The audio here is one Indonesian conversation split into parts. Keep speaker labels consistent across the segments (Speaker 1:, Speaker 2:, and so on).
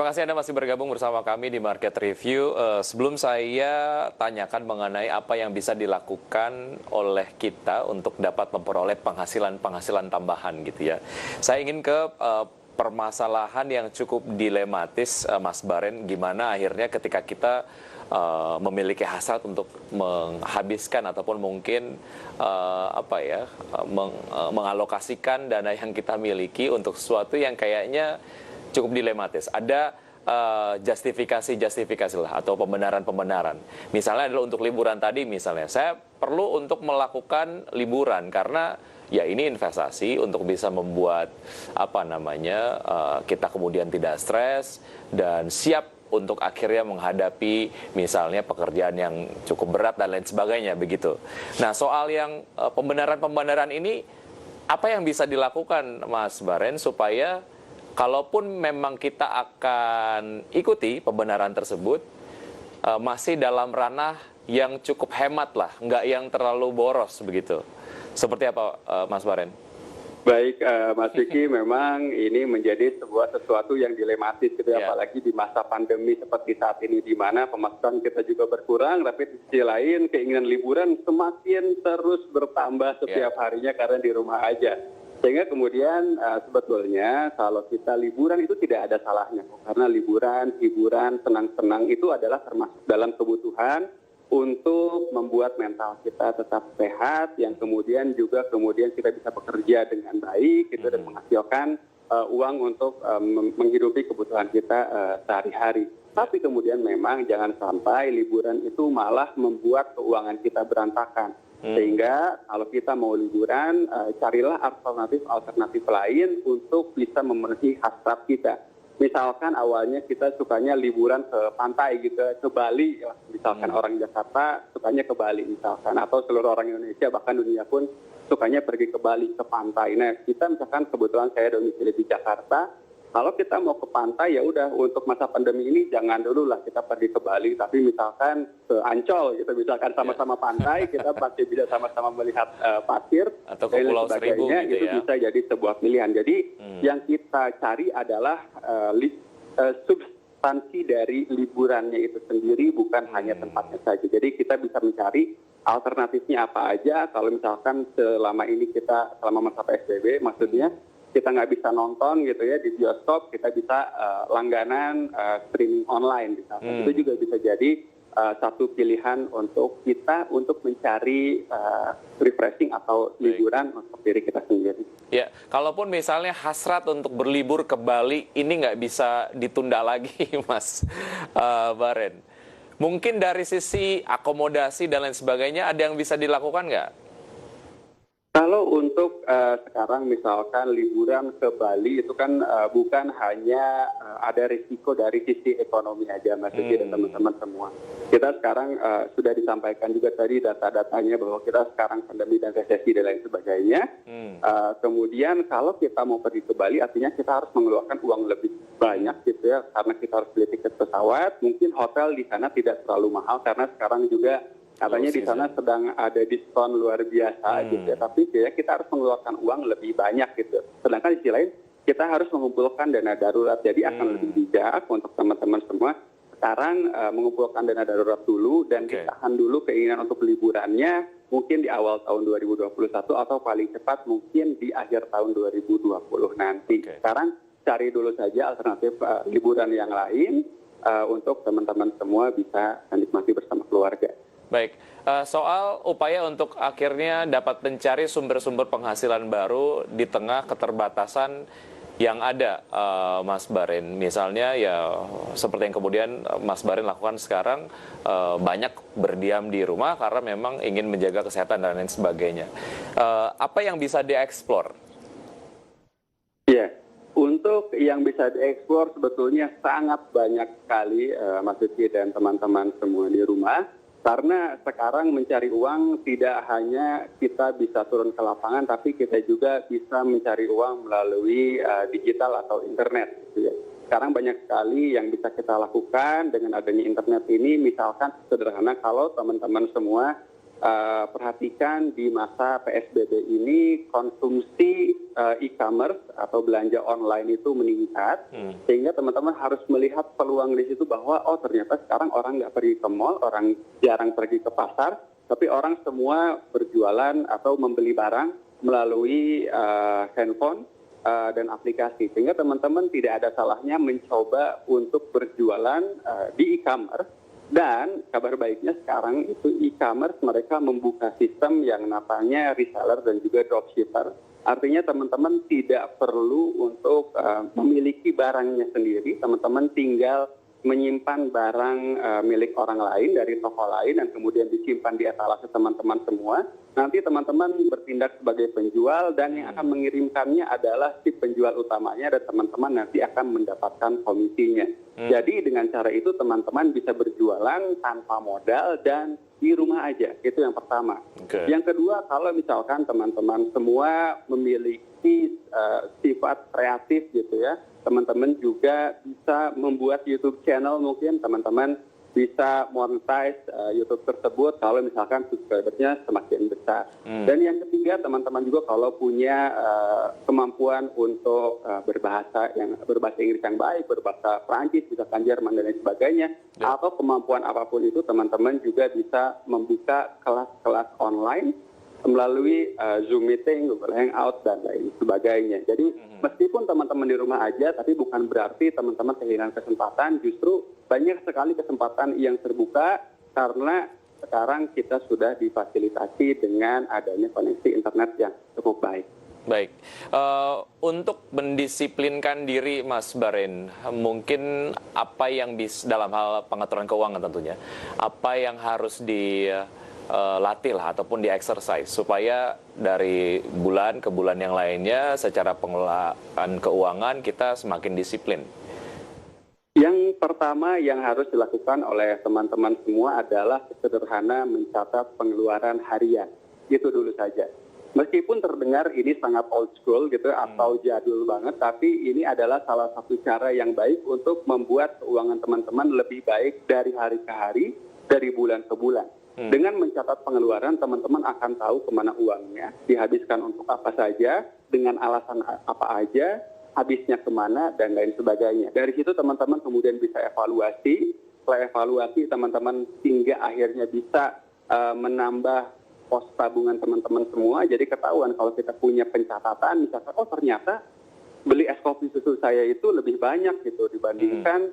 Speaker 1: Terima kasih Anda masih bergabung bersama kami di Market Review. Sebelum saya tanyakan mengenai apa yang bisa dilakukan oleh kita untuk dapat memperoleh penghasilan tambahan gitu ya. Saya ingin ke permasalahan yang cukup dilematis, Mas Baren, gimana akhirnya ketika kita memiliki hasrat untuk menghabiskan ataupun mungkin mengalokasikan dana yang kita miliki untuk sesuatu yang kayaknya cukup dilematis. Ada justifikasi lah atau pembenaran. Misalnya adalah untuk liburan tadi misalnya. Saya perlu untuk melakukan liburan karena ya ini investasi untuk bisa membuat kita kemudian tidak stres dan siap untuk akhirnya menghadapi misalnya pekerjaan yang cukup berat dan lain sebagainya begitu. Nah, soal yang pembenaran ini apa yang bisa dilakukan Mas Baren supaya kalaupun memang kita akan ikuti pembenaran tersebut, masih dalam ranah yang cukup hemat lah, nggak yang terlalu boros begitu. Seperti apa, Mas Baren?
Speaker 2: Baik, Mas Vicky, memang ini menjadi sesuatu yang dilematis, gitu, apalagi di masa pandemi seperti saat ini, di mana pemasukan kita juga berkurang, tapi di sisi lain keinginan liburan semakin terus bertambah setiap harinya karena di rumah aja. Sehingga kemudian sebetulnya kalau kita liburan itu tidak ada salahnya. Karena liburan, hiburan, senang-senang itu adalah termasuk dalam kebutuhan untuk membuat mental kita tetap sehat, yang kemudian kita bisa bekerja dengan baik gitu, dan menghasilkan uang untuk menghidupi kebutuhan kita sehari-hari. Tapi kemudian memang jangan sampai liburan itu malah membuat keuangan kita berantakan. Sehingga kalau kita mau liburan, carilah alternatif lain untuk bisa memenuhi hasrat kita. Misalkan awalnya kita sukanya liburan ke pantai gitu, ke Bali, misalkan orang Jakarta sukanya ke Bali misalkan, atau seluruh orang Indonesia bahkan dunia pun sukanya pergi ke Bali, ke pantai. Nah, kita misalkan kebetulan saya domisili di Jakarta, kalau kita mau ke pantai ya udah untuk masa pandemi ini jangan dulu lah kita pergi ke Bali, tapi misalkan ke Ancol gitu, misalkan sama-sama pantai, kita pasti bisa sama-sama melihat pasir
Speaker 1: atau ke Pulau Seribu gitu
Speaker 2: itu
Speaker 1: ya.
Speaker 2: bisa jadi sebuah pilihan. Jadi yang kita cari adalah substansi dari liburannya itu sendiri, bukan hanya tempatnya saja. Jadi kita bisa mencari alternatifnya apa aja. Kalau misalkan selama masa PSBB, maksudnya kita nggak bisa nonton gitu ya di bioskop, kita bisa langganan streaming online misalkan. Itu juga bisa jadi satu pilihan untuk kita untuk mencari refreshing atau liburan untuk diri kita sendiri.
Speaker 1: Ya, kalaupun misalnya hasrat untuk berlibur ke Bali ini nggak bisa ditunda lagi, Mas Baren. Mungkin dari sisi akomodasi dan lain sebagainya ada yang bisa dilakukan nggak?
Speaker 2: Kalau untuk sekarang misalkan liburan ke Bali itu kan bukan hanya ada risiko dari sisi ekonomi aja, Mas Vicky dan teman-teman semua. Kita sekarang sudah disampaikan juga tadi data-datanya bahwa kita sekarang pandemi dan resesi dan lain sebagainya. Kemudian kalau kita mau pergi ke Bali artinya kita harus mengeluarkan uang lebih banyak gitu ya, karena kita harus beli tiket pesawat. Mungkin hotel di sana tidak terlalu mahal karena sekarang juga katanya di sana sedang ada diskon luar biasa gitu ya, tapi ya kita harus mengeluarkan uang lebih banyak gitu. Sedangkan di sisi lain kita harus mengumpulkan dana darurat, jadi akan lebih bijak untuk teman-teman semua sekarang mengumpulkan dana darurat dulu dan ditahan dulu keinginan untuk liburannya mungkin di awal tahun 2021 atau paling cepat mungkin di akhir tahun 2020 nanti. Sekarang cari dulu saja alternatif liburan yang lain untuk teman-teman semua bisa menikmati bersama keluarga.
Speaker 1: Baik, soal upaya untuk akhirnya dapat mencari sumber-sumber penghasilan baru di tengah keterbatasan yang ada, Mas Baren. Misalnya ya seperti yang kemudian Mas Baren lakukan sekarang, banyak berdiam di rumah karena memang ingin menjaga kesehatan dan lain sebagainya. Apa yang bisa dieksplor?
Speaker 2: Iya, untuk yang bisa dieksplor sebetulnya sangat banyak sekali, Mas Vicky dan teman-teman semua di rumah. Karena sekarang mencari uang tidak hanya kita bisa turun ke lapangan, tapi kita juga bisa mencari uang melalui digital atau internet. Gitu ya. Sekarang banyak sekali yang bisa kita lakukan dengan adanya internet ini, misalkan sederhana kalau teman-teman semua perhatikan di masa PSBB ini konsumsi e-commerce atau belanja online itu meningkat, sehingga teman-teman harus melihat peluang di situ bahwa oh ternyata sekarang orang nggak pergi ke mall, orang jarang pergi ke pasar, tapi orang semua berjualan atau membeli barang melalui handphone dan aplikasi, sehingga teman-teman tidak ada salahnya mencoba untuk berjualan di e-commerce. Dan kabar baiknya sekarang itu e-commerce mereka membuka sistem yang namanya reseller dan juga dropshipper. Artinya teman-teman tidak perlu untuk memiliki barangnya sendiri, teman-teman tinggal menyimpan barang milik orang lain dari toko lain dan kemudian disimpan di etalase teman-teman semua. Nanti teman-teman bertindak sebagai penjual dan yang akan mengirimkannya adalah si penjual utamanya dan teman-teman nanti akan mendapatkan komisinya. Jadi dengan cara itu teman-teman bisa berjualan tanpa modal dan di rumah aja. Itu yang pertama. Yang kedua, kalau misalkan teman-teman semua memiliki sifat kreatif gitu ya, teman-teman juga bisa membuat YouTube channel, mungkin teman-teman bisa monetize YouTube tersebut kalau misalkan subscribernya semakin besar. Dan yang ketiga, teman-teman juga kalau punya kemampuan untuk berbahasa Inggris yang baik, berbahasa Prancis, misalkan Jerman dan lain sebagainya, atau kemampuan apapun itu, teman-teman juga bisa membuka kelas-kelas online melalui Zoom meeting, Google Hangout, dan lain sebagainya. Jadi meskipun teman-teman di rumah aja, tapi bukan berarti teman-teman kehilangan kesempatan, justru banyak sekali kesempatan yang terbuka karena sekarang kita sudah difasilitasi dengan adanya koneksi internet yang cukup baik.
Speaker 1: Baik, untuk mendisiplinkan diri Mas Baren, mungkin apa yang bisa dalam hal pengaturan keuangan tentunya, apa yang harus latih lah ataupun di exercise supaya dari bulan ke bulan yang lainnya secara pengelolaan keuangan kita semakin disiplin.
Speaker 2: Yang pertama yang harus dilakukan oleh teman-teman semua adalah sederhana mencatat pengeluaran harian. Itu dulu saja. Meskipun terdengar ini sangat old school gitu atau jadul banget, tapi ini adalah salah satu cara yang baik untuk membuat keuangan teman-teman lebih baik dari hari ke hari, dari bulan ke bulan. Dengan mencatat pengeluaran, teman-teman akan tahu kemana uangnya, dihabiskan untuk apa saja, dengan alasan apa aja, habisnya kemana, dan lain sebagainya. Dari situ teman-teman kemudian bisa evaluasi, setelah evaluasi teman-teman hingga akhirnya bisa menambah pos tabungan teman-teman semua, jadi ketahuan kalau kita punya pencatatan, misalkan, oh ternyata beli es kopi susu saya itu lebih banyak gitu dibandingkan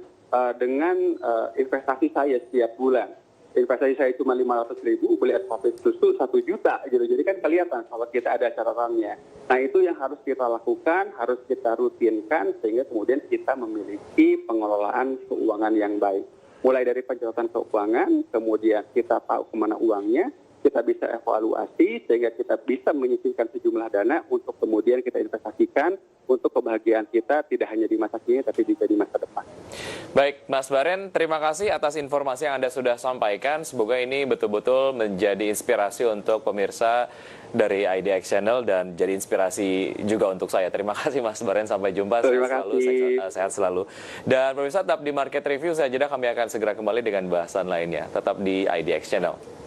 Speaker 2: dengan investasi saya setiap bulan. Investasi saya cuma 500.000, beli es kopi susu 1 juta gitu. Jadi kan kelihatan kalau kita ada catatannya. Nah itu yang harus kita lakukan, harus kita rutinkan sehingga kemudian kita memiliki pengelolaan keuangan yang baik. Mulai dari pencatatan keuangan, kemudian kita tahu kemana uangnya, kita bisa evaluasi sehingga kita bisa menyisihkan sejumlah dana untuk kemudian kita investasikan untuk kebahagiaan kita tidak hanya di masa kini tapi juga di masa depan.
Speaker 1: Baik, Mas Baren, terima kasih atas informasi yang Anda sudah sampaikan. Semoga ini betul-betul menjadi inspirasi untuk pemirsa dari IDX Channel dan jadi inspirasi juga untuk saya. Terima kasih Mas Baren, sampai jumpa.
Speaker 2: Terima kasih.
Speaker 1: Sehat selalu. Dan pemirsa tetap di Market Review, saya jeda, kami akan segera kembali dengan bahasan lainnya. Tetap di IDX Channel.